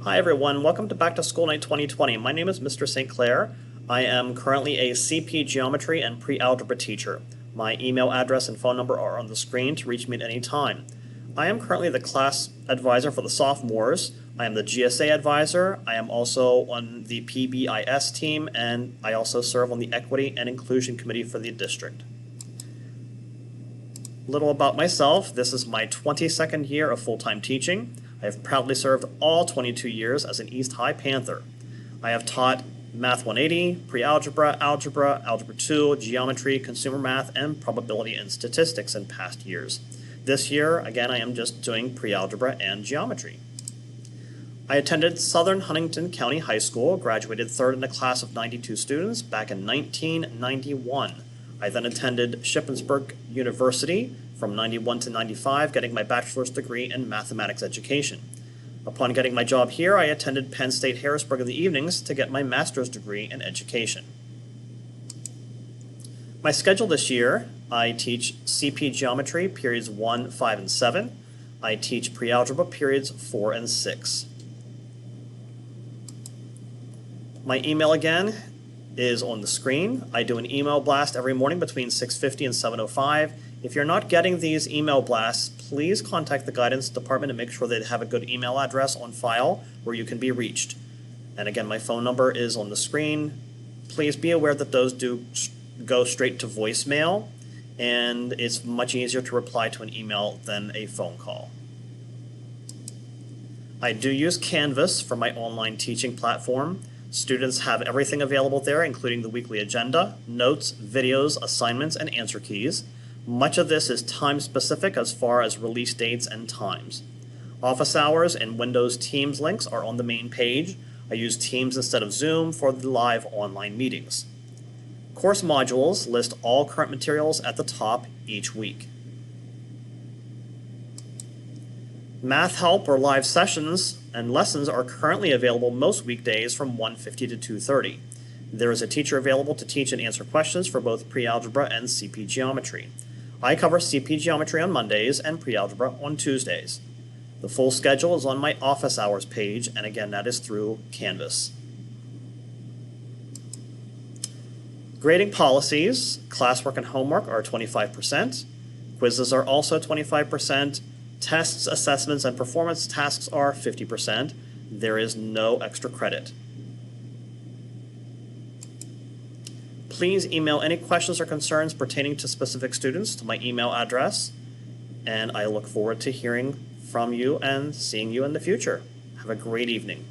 Hi everyone, welcome to Back to School Night 2020. My name is Mr. St. Clair. I am currently a CP Geometry and Pre-Algebra teacher. My email address and phone number are on the screen to reach me at any time. I am currently the class advisor for the sophomores. I am the GSA advisor. I am also on the PBIS team, and I also serve on the Equity and Inclusion Committee for the district. Little about myself. This is my 22nd year of full-time teaching. I have proudly served all 22 years as an East High Panther. I have taught Math 180, Pre-Algebra, Algebra, Algebra 2, Geometry, Consumer Math, and Probability and Statistics in past years. This year, again, I am just doing Pre-Algebra and Geometry. I attended Southern Huntington County High School, graduated third in a class of 92 students back in 1991. I then attended Shippensburg University from 91 to 95, getting my bachelor's degree in mathematics education. Upon getting my job here, I attended Penn State Harrisburg in the evenings to get my master's degree in education. My schedule this year, I teach CP Geometry periods 1, 5, and 7. I teach Pre-Algebra periods 4 and 6. My email again is on the screen. I do an email blast every morning between 6:50 and 7:05. If you're not getting these email blasts, please contact the guidance department and make sure they have a good email address on file where you can be reached. And again, my phone number is on the screen. Please be aware that those do go straight to voicemail, and it's much easier to reply to an email than a phone call. I do use Canvas for my online teaching platform. Students have everything available there, including the weekly agenda, notes, videos, assignments, and answer keys. Much of this is time-specific as far as release dates and times. Office hours and Windows Teams links are on the main page. I use Teams instead of Zoom for the live online meetings. Course modules list all current materials at the top each week. Math help or live sessions and lessons are currently available most weekdays from 1:50 to 2:30. There is a teacher available to teach and answer questions for both Pre-Algebra and CP Geometry. I cover CP Geometry on Mondays and Pre-Algebra on Tuesdays. The full schedule is on my office hours page, and again, that is through Canvas. Grading policies, classwork and homework are 25%. Quizzes are also 25%. Tests, assessments, and performance tasks are 50%. There is no extra credit. Please email any questions or concerns pertaining to specific students to my email address, and I look forward to hearing from you and seeing you in the future. Have a great evening.